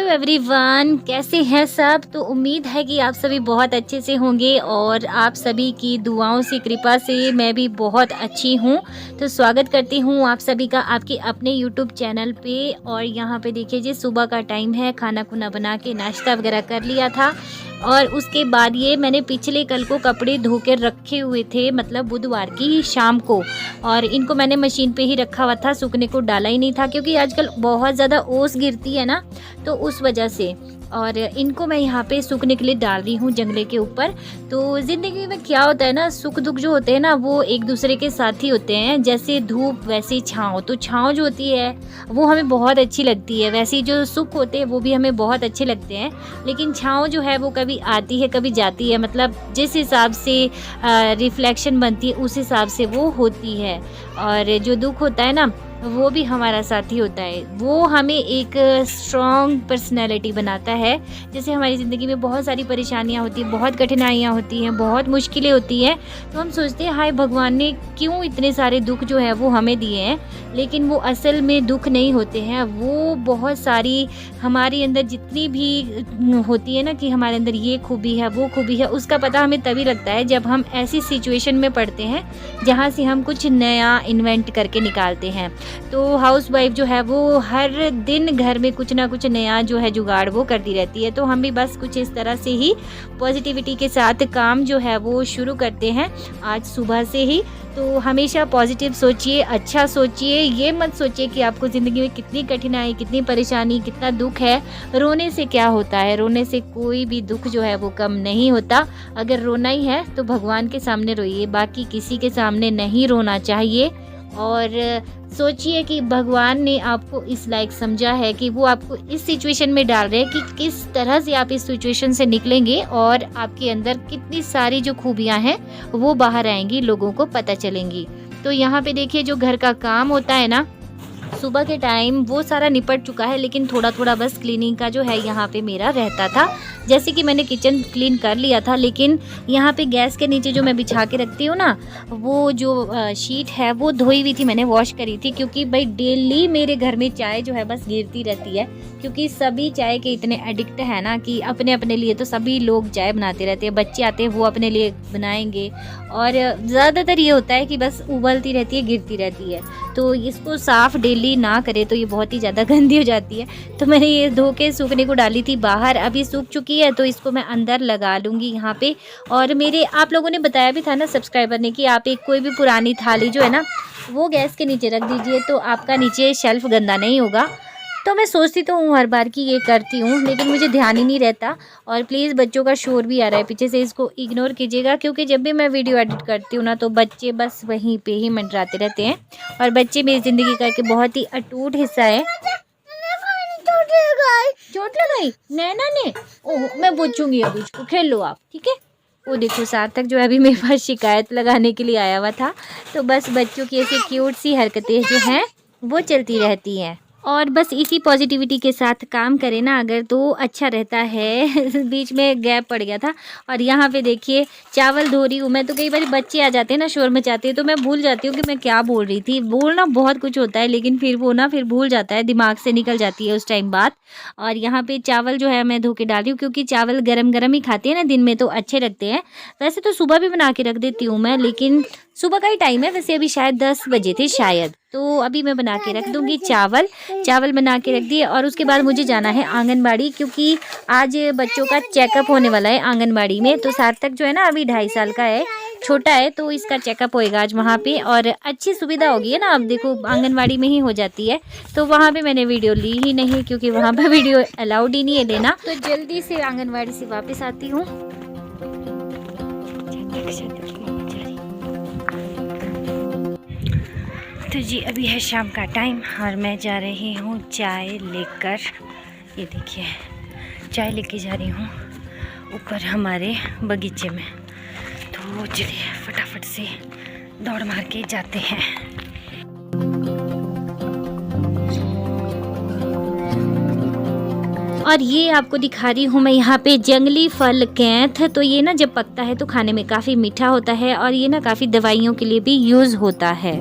Everyone, कैसे हैं सब। तो उम्मीद है कि आप सभी बहुत अच्छे से होंगे और आप सभी की दुआओं से, कृपा से मैं भी बहुत अच्छी हूँ। तो स्वागत करती हूँ आप सभी का आपके अपने यूट्यूब चैनल पे। और यहाँ पे देखिए जी, सुबह का टाइम है, खाना खुना बना के नाश्ता वगैरह कर लिया था। और उसके बाद ये मैंने पिछले कल को कपड़े धो के रखे हुए थे, मतलब बुधवार की शाम को, और इनको मैंने मशीन पे ही रखा हुआ था, सूखने को डाला ही नहीं था क्योंकि आजकल बहुत ज़्यादा ओस गिरती है ना, तो उस वजह से। और इनको मैं यहाँ पे सूखने के लिए डाल रही हूँ जंगले के ऊपर। तो ज़िंदगी में क्या होता है ना, सुख दुख जो होते हैं ना वो एक दूसरे के साथ ही होते हैं। जैसे धूप वैसे छाँव, तो छाँव जो होती है वो हमें बहुत अच्छी लगती है, वैसे जो सुख होते हैं वो भी हमें बहुत अच्छे लगते हैं। लेकिन छाँव जो है वो कभी आती है कभी जाती है, मतलब जिस हिसाब से रिफ्लेक्शन बनती है उस हिसाब से वो होती है। और जो दुख होता है ना वो भी हमारा साथी होता है, वो हमें एक स्ट्रॉन्ग पर्सनैलिटी बनाता है। जैसे हमारी ज़िंदगी में बहुत सारी परेशानियां होती हैं, बहुत कठिनाइयां होती हैं, बहुत मुश्किलें होती हैं, तो हम सोचते हैं हाय भगवान ने क्यों इतने सारे दुख जो है वो हमें दिए हैं। लेकिन वो असल में दुख नहीं होते हैं, वो बहुत सारी हमारे अंदर जितनी भी होती है ना कि हमारे अंदर ये खूबी है वो खूबी है, उसका पता हमें तभी लगता है जब हम ऐसी सिचुएशन में पड़ते हैं जहाँ से हम कुछ नया इन्वेंट करके निकालते हैं। तो हाउसवाइफ जो है वो हर दिन घर में कुछ ना कुछ नया जो है जुगाड़ वो करती रहती है। तो हम भी बस कुछ इस तरह से ही पॉजिटिविटी के साथ काम जो है वो शुरू करते हैं आज सुबह से ही। तो हमेशा पॉजिटिव सोचिए, अच्छा सोचिए, ये मत सोचिए कि आपको ज़िंदगी में कितनी कठिनाई, कितनी परेशानी, कितना दुख है। रोने से क्या होता है, रोने से कोई भी दुख जो है वो कम नहीं होता। अगर रोना ही है तो भगवान के सामने रोइए, बाकी किसी के सामने नहीं रोना चाहिए। और सोचिए कि भगवान ने आपको इस लायक समझा है कि वो आपको इस सिचुएशन में डाल रहे हैं कि किस तरह से आप इस सिचुएशन से निकलेंगे और आपके अंदर कितनी सारी जो खूबियां हैं वो बाहर आएंगी, लोगों को पता चलेंगी। तो यहाँ पे देखिए, जो घर का काम होता है ना सुबह के टाइम वो सारा निपट चुका है, लेकिन थोड़ा थोड़ा बस क्लीनिंग का जो है यहाँ पे मेरा रहता था। जैसे कि मैंने किचन क्लीन कर लिया था, लेकिन यहाँ पे गैस के नीचे जो मैं बिछा के रखती हूँ ना, वो जो शीट है वो धोई हुई थी, मैंने वॉश करी थी। क्योंकि भाई डेली मेरे घर में चाय जो है बस गिरती रहती है, क्योंकि सभी चाय के इतने एडिक्ट है ना कि अपने अपने लिए तो सभी लोग चाय बनाते रहते हैं। बच्चे आते हैं वो अपने लिए बनाएंगे, और ज़्यादातर ये होता है कि बस उबलती रहती है, गिरती रहती है। तो इसको साफ़ डेली ना करे तो ये बहुत ही ज़्यादा गंदी हो जाती है। तो मैंने ये धो के सूखने को डाली थी बाहर, अभी सूख चुकी है, तो इसको मैं अंदर लगा लूँगी यहाँ पे। और मेरे आप लोगों ने बताया भी था ना सब्सक्राइबर ने कि आप एक कोई भी पुरानी थाली जो है ना वो गैस के नीचे रख दीजिए, तो आपका नीचे शेल्फ गंदा नहीं होगा। तो मैं सोचती तो हूँ हर बार कि ये करती हूँ, लेकिन मुझे ध्यान ही नहीं रहता। और प्लीज़ बच्चों का शोर भी आ रहा है पीछे से, इसको इग्नोर कीजिएगा, क्योंकि जब भी मैं वीडियो एडिट करती हूँ ना तो बच्चे बस वहीं पे ही मंडराते रहते हैं। और बच्चे मेरी ज़िंदगी का एक बहुत ही अटूट हिस्सा है। चोट लगाई नैना ने? ओह, मैं पूछूंगी अभी उसको, खेल लो आप, ठीक है। वो देखो सार्थक जो है अभी मेरे पास शिकायत लगाने के लिए आया हुआ था। तो बस बच्चों की ऐसी क्यूट सी हरकतें जो हैं वो चलती रहती हैं, और बस इसी पॉजिटिविटी के साथ काम करें ना अगर, तो अच्छा रहता है। बीच में गैप पड़ गया था। और यहाँ पे देखिए चावल धो रही हूँ मैं, तो कई बार बच्चे आ जाते हैं ना, शोर मचाते हैं, तो मैं भूल जाती हूँ कि मैं क्या बोल रही थी। बोलना बहुत कुछ होता है, लेकिन फिर वो ना फिर भूल जाता है, दिमाग से निकल जाती है उस टाइम बात। और यहाँ पे चावल जो है मैं धो के डाल रही हूँ, क्योंकि चावल गरम गरम ही खाते हैं ना दिन में, तो अच्छे लगते हैं। वैसे तो सुबह भी बना के रख देती हूँ मैं, लेकिन सुबह का ही टाइम है, वैसे अभी शायद 10 बजे थे शायद, तो अभी मैं बना के रख दूंगी चावल बना के रख दिए। और उसके बाद मुझे जाना है आंगनबाड़ी, क्योंकि आज बच्चों का चेकअप होने वाला है आंगनबाड़ी में। तो सार्थक जो है ना अभी 2.5 साल का है, छोटा है, तो इसका चेकअप होएगा आज वहाँ पे। और अच्छी सुविधा होगी है ना, अब देखो आंगनबाड़ी में ही हो जाती है। तो वहाँ पे मैंने वीडियो ली ही नहीं, क्योंकि वहाँ पे वीडियो अलाउड ही नहीं है लेना। तो जल्दी से आंगनबाड़ी से वापस आती हूँ। तो जी अभी है शाम का टाइम और मैं जा रही हूँ चाय लेकर। ये देखिए चाय लेके जा रही हूँ ऊपर हमारे बगीचे में। तो चलिए फटाफट से दौड़ मार के जाते हैं। और ये आपको दिखा रही हूँ मैं यहाँ पे जंगली फल कैंथ। तो ये ना जब पकता है तो खाने में काफ़ी मीठा होता है, और ये ना काफ़ी दवाइयों के लिए भी यूज़ होता है।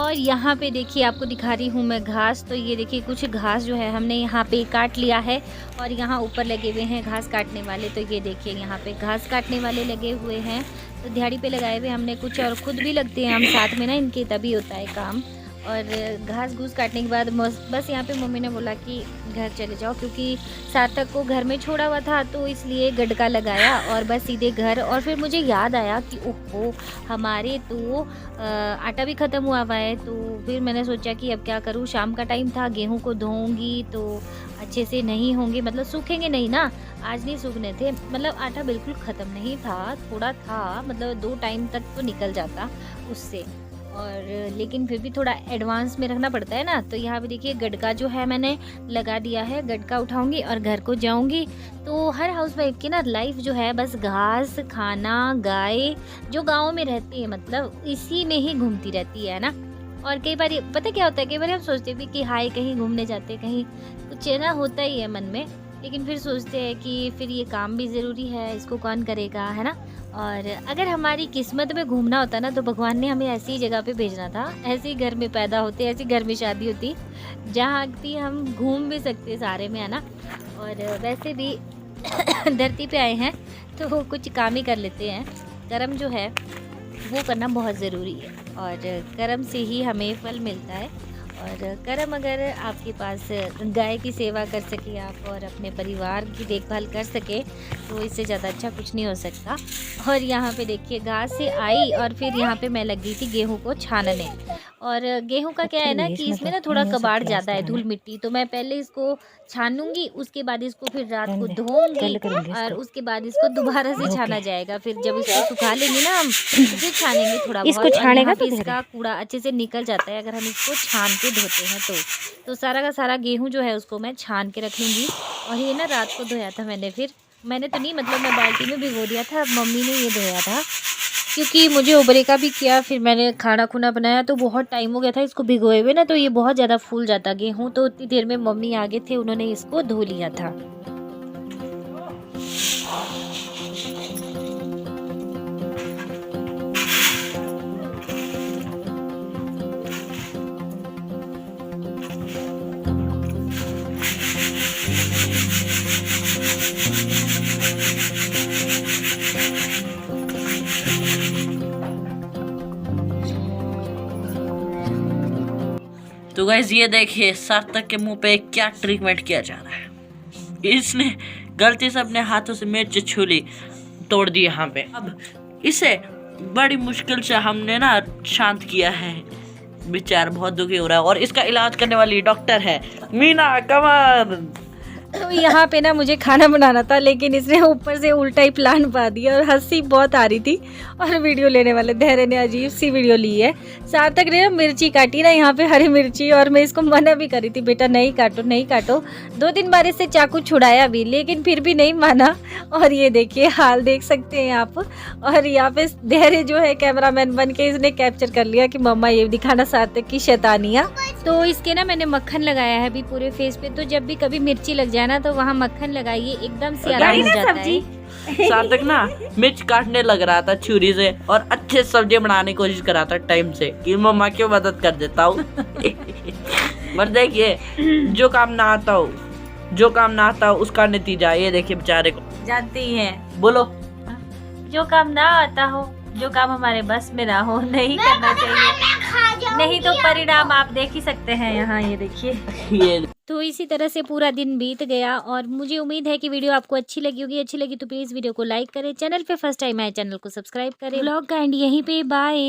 और यहाँ पे देखिए आपको दिखा रही हूँ मैं घास। तो ये देखिए कुछ घास जो है हमने यहाँ पे काट लिया है और यहाँ ऊपर लगे हुए हैं घास काटने वाले। तो ये देखिए यहाँ पे घास काटने वाले लगे हुए हैं, तो दिहाड़ी पे लगाए हुए हमने कुछ, और खुद भी लगते हैं हम साथ में ना इनके, तभी होता है काम। और घास घूस काटने के बाद बस यहाँ पे मम्मी ने बोला कि घर चले जाओ, क्योंकि सार्थक को घर में छोड़ा हुआ था तो इसलिए गडका लगाया और बस सीधे घर। और फिर मुझे याद आया कि ओहो हमारे तो आटा भी ख़त्म हुआ है। तो फिर मैंने सोचा कि अब क्या करूँ, शाम का टाइम था, गेहूं को धोऊंगी तो अच्छे से नहीं होंगे, मतलब सूखेंगे नहीं ना, आज नहीं सूखने थे। मतलब आटा बिल्कुल ख़त्म नहीं था, थोड़ा था, मतलब 2 टाइम तक तो निकल जाता उससे, और लेकिन फिर भी थोड़ा एडवांस में रखना पड़ता है ना। तो यहाँ पे देखिए गडका जो है मैंने लगा दिया है, गडका उठाऊंगी और घर को जाऊंगी। तो हर हाउसवाइफ की ना लाइफ जो है बस घास खाना, गाय जो गाँव में रहती है मतलब इसी में ही घूमती रहती है ना। और कई बार पता क्या होता है, कई बार हम सोचते भी कि हाय कहीं घूमने जाते, कहीं कुछ ना होता ही है मन में, लेकिन फिर सोचते हैं कि फिर ये काम भी ज़रूरी है, इसको कौन करेगा, है ना। और अगर हमारी किस्मत में घूमना होता ना तो भगवान ने हमें ऐसी जगह पे भेजना था, ऐसे ही घर में पैदा होते, ऐसी घर में शादी होती जहाँ भी हम घूम भी सकते सारे में, है ना। और वैसे भी धरती पे आए हैं तो कुछ काम ही कर लेते हैं। कर्म जो है वो करना बहुत ज़रूरी है और कर्म से ही हमें फल मिलता है। और कर्म अगर आपके पास गाय की सेवा कर सके आप और अपने परिवार की देखभाल कर सके तो इससे ज़्यादा अच्छा कुछ नहीं हो सकता। और यहाँ पे देखिए घास से आई और फिर यहाँ पे मैं लग गई थी गेहूं को छानने। और गेहूं का क्या है ना कि इसमें ना थोड़ा कबाड़ ज़्यादा है, धूल मिट्टी, तो मैं पहले इसको छानूंगी, उसके बाद इसको फिर रात को धोऊंगी और उसके बाद इसको दोबारा से छाना जाएगा। फिर जब इसको सुखा लेंगे ना हम तो फिर छानेंगे थोड़ा बहुत, और यहाँ पे इसका कूड़ा अच्छे से निकल जाता है अगर हम इसको छान के धोते हैं तो सारा का सारा गेहूं जो है उसको मैं छान के रख लूँगी। और ये ना रात को धोया था मैंने, फिर मैंने तो नहीं, मतलब मैं बाल्टी में भिगो दिया था, मम्मी ने ये धोया था क्योंकि मुझे उबरे का भी किया। फिर मैंने खाना खुना बनाया तो बहुत टाइम हो गया था इसको भिगोए हुए ना, तो ये बहुत ज़्यादा फूल जाता गेहूँ। तो उतनी देर में मम्मी आगे थे, उन्होंने इसको धो लिया था। तो गाइस ये देखिए सार्थक के मुंह पे क्या ट्रीटमेंट किया जा रहा है। इसने गलती से अपने हाथों से मिर्च छू ली, तोड़ दी यहाँ पे। अब इसे बड़ी मुश्किल से हमने ना शांत किया है, बेचारा बहुत दुखी हो रहा है। और इसका इलाज करने वाली डॉक्टर है मीना कंवर। तो यहाँ पे ना मुझे खाना बनाना था, लेकिन इसने ऊपर से उल्टा ही प्लान पा दिया और हंसी बहुत आ रही थी। और वीडियो लेने वाले धैर्य ने अजीब सी वीडियो ली है। सार्थक ने ना मिर्ची काटी ना यहाँ पे, हरी मिर्ची, और मैं इसको मना भी करी थी, बेटा नहीं काटो नहीं काटो। 2-3 बार इससे चाकू छुड़ाया भी, लेकिन फिर भी नहीं माना। और ये देखिए हाल देख सकते हैं आप। और यहाँ पे धैर्य जो है कैमरामैन बन के इसने कैप्चर कर लिया कि मम्मा ये दिखाना सार्थक की शैतानियाँ। तो इसके ना मैंने मक्खन लगाया है अभी पूरे फेस पे, तो जब भी कभी मिर्ची लग जाए ना तो वहाँ मक्खन लगाइए, एकदम से आराम हो जाता है। सार्थक ना मिर्च काटने लग रहा था छुरी से और अच्छे सब्जी बनाने की कोशिश कर रहा था टाइम से कि मम्मा क्यों मदद कर देता हूँ। पर देखिए जो काम ना आता हो उसका नतीजा ये देखिए बेचारे को। जानती हैं, बोलो जो काम ना आता हो, जो काम हमारे बस में ना हो, नहीं करना चाहिए, नहीं तो परिणाम आप देख ही सकते हैं यहाँ, ये देखिए। ये तो इसी तरह से पूरा दिन बीत गया और मुझे उम्मीद है कि वीडियो आपको अच्छी लगी होगी। अच्छी लगी तो प्लीज़ वीडियो को लाइक करें, चैनल पे फर्स्ट टाइम आए चैनल को सब्सक्राइब करें। व्लॉग का एंड यहीं पे, बाय।